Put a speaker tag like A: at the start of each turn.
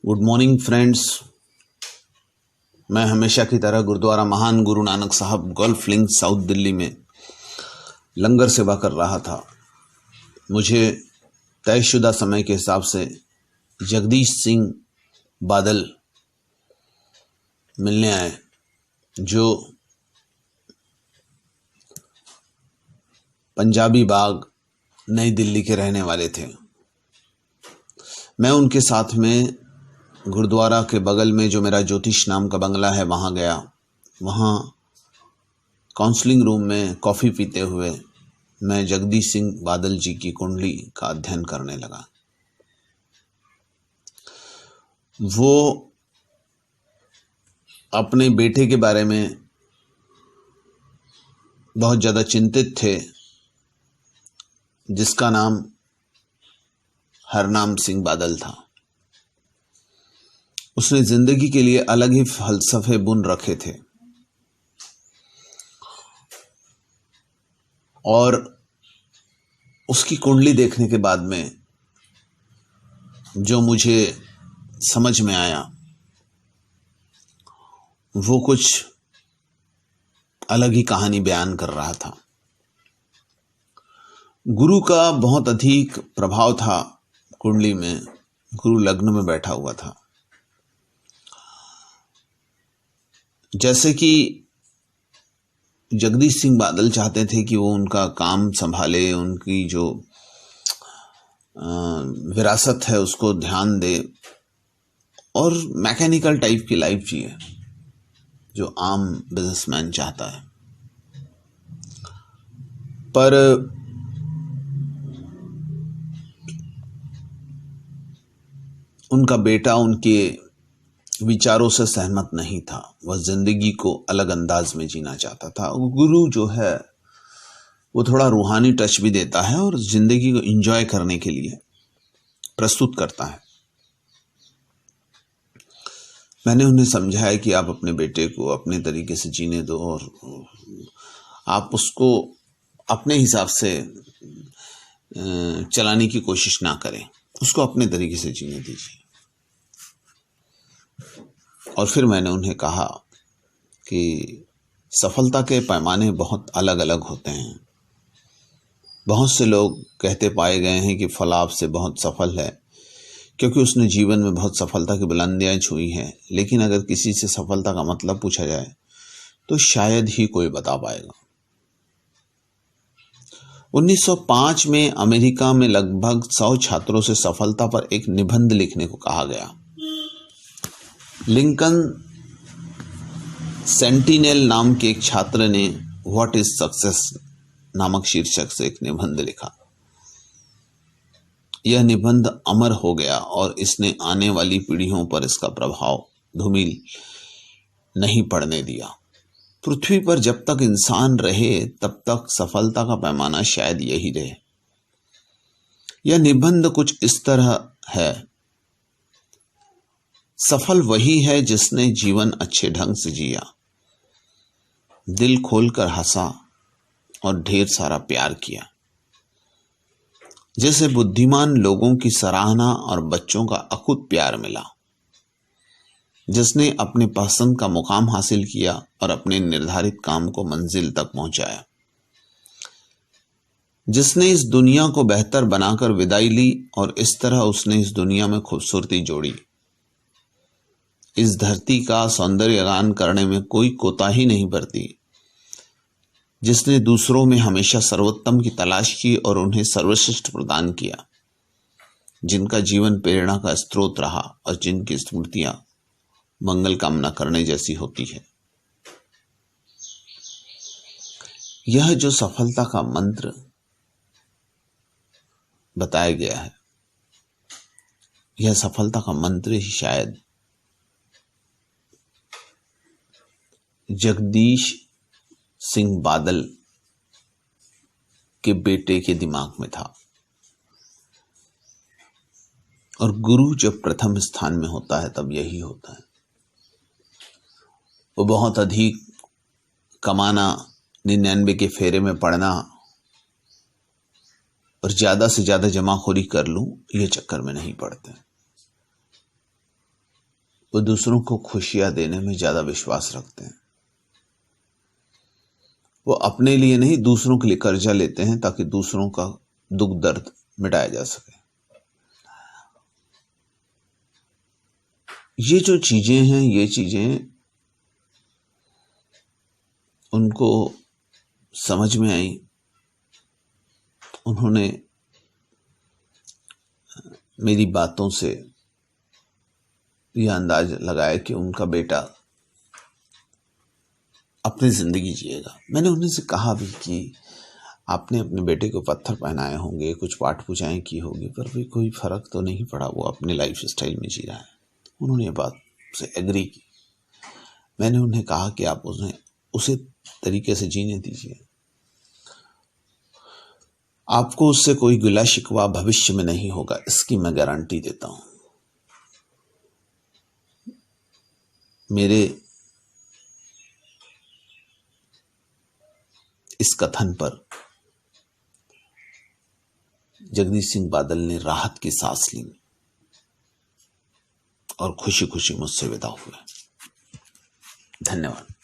A: Good morning friends. मैं हमेशा की तरह गुरुद्वारा महान गुरु नानक साहब गोल्फ लिंक साउथ दिल्ली में लंगर सेवा कर रहा था। मुझे तयशुदा समय के हिसाब से जगदीश सिंह बादल मिलने आए, जो पंजाबी बाग नई दिल्ली के रहने वाले थे। मैं उनके साथ में गुरुद्वारा के बगल में जो मेरा ज्योतिष नाम का बंगला है वहाँ गया। वहाँ काउंसलिंग रूम में कॉफ़ी पीते हुए मैं जगदीश सिंह बादल जी की कुंडली का अध्ययन करने लगा। वो अपने बेटे के बारे में बहुत ज़्यादा चिंतित थे, जिसका नाम हरनाम सिंह बादल था। उसने जिंदगी के लिए अलग ही फलसफे बुन रखे थे और उसकी कुंडली देखने के बाद में जो मुझे समझ में आया वो कुछ अलग ही कहानी बयान कर रहा था। गुरु का बहुत अधिक प्रभाव था कुंडली में। गुरु लग्न में बैठा हुआ था। जैसे कि जगदीश सिंह बादल चाहते थे कि वो उनका काम संभाले, उनकी जो विरासत है उसको ध्यान दे और मैकेनिकल टाइप की लाइफ जिए, जो आम बिजनेसमैन चाहता है। पर उनका बेटा उनके विचारों से सहमत नहीं था। वह जिंदगी को अलग अंदाज में जीना चाहता था। गुरु जो है वो थोड़ा रूहानी टच भी देता है और जिंदगी को एंजॉय करने के लिए प्रस्तुत करता है। मैंने उन्हें समझाया कि आप अपने बेटे को अपने तरीके से जीने दो और आप उसको अपने हिसाब से चलाने की कोशिश ना करें, उसको अपने तरीके से जीने दीजिए। और फिर मैंने उन्हें कहा कि सफलता के पैमाने बहुत अलग अलग होते हैं। बहुत से लोग कहते पाए गए हैं कि फला आपसे बहुत सफल है क्योंकि उसने जीवन में बहुत सफलता की बुलंदियां छुई हैं। लेकिन अगर किसी से सफलता का मतलब पूछा जाए तो शायद ही कोई बता पाएगा। 1905 में अमेरिका में लगभग 100 छात्रों से सफलता पर एक निबंध लिखने को कहा गया। लिंकन सेंटिनेल नाम के एक छात्र ने व्हाट इज सक्सेस नामक शीर्षक से एक निबंध लिखा। यह निबंध अमर हो गया और इसने आने वाली पीढ़ियों पर इसका प्रभाव धूमिल नहीं पड़ने दिया। पृथ्वी पर जब तक इंसान रहे तब तक सफलता का पैमाना शायद यही रहे। यह निबंध कुछ इस तरह है: सफल वही है जिसने जीवन अच्छे ढंग से जिया, दिल खोलकर हंसा और ढेर सारा प्यार किया, जैसे बुद्धिमान लोगों की सराहना और बच्चों का अकूत प्यार मिला, जिसने अपने पसंद का मुकाम हासिल किया और अपने निर्धारित काम को मंजिल तक पहुंचाया, जिसने इस दुनिया को बेहतर बनाकर विदाई ली और इस तरह उसने इस दुनिया में खूबसूरती जोड़ी। इस धरती का सौंदर्यगान करने में कोई कोताही नहीं बरती, जिसने दूसरों में हमेशा सर्वोत्तम की तलाश की और उन्हें सर्वश्रेष्ठ प्रदान किया, जिनका जीवन प्रेरणा का स्रोत रहा और जिनकी स्मृतियां मंगल कामना करने जैसी होती है। यह जो सफलता का मंत्र बताया गया है, यह सफलता का मंत्र ही शायद जगदीश सिंह बादल के बेटे के दिमाग में था। और गुरु जब प्रथम स्थान में होता है तब यही होता है। वो बहुत अधिक कमाना, 99 के फेरे में पड़ना और ज्यादा से ज्यादा जमाखोरी कर लूं, ये चक्कर में नहीं पड़ते। वो दूसरों को खुशियां देने में ज़्यादा विश्वास रखते हैं। वो अपने लिए नहीं, दूसरों के लिए कर्जा लेते हैं ताकि दूसरों का दुख दर्द मिटाया जा सके। ये जो चीज़ें हैं, ये चीज़ें उनको समझ में आई। उन्होंने मेरी बातों से यह अंदाज लगाया कि उनका बेटा अपनी ज़िंदगी जिएगा। मैंने उन्हीं से कहा भी कि आपने अपने बेटे को पत्थर पहनाए होंगे, कुछ पाठ पूजाएं की होगी, पर भी कोई फ़र्क तो नहीं पड़ा, वो अपने लाइफ स्टाइल में जी रहा है। उन्होंने ये बात से एग्री की। मैंने उन्हें कहा कि आप उन्हें उसी तरीके से जीने दीजिए, आपको उससे कोई गिला शिकवा भविष्य में नहीं होगा, इसकी मैं गारंटी देता हूं। मेरे इस कथन पर जगदीश सिंह बादल ने राहत की सांस ली और खुशी खुशी मुझसे विदा हुए। धन्यवाद।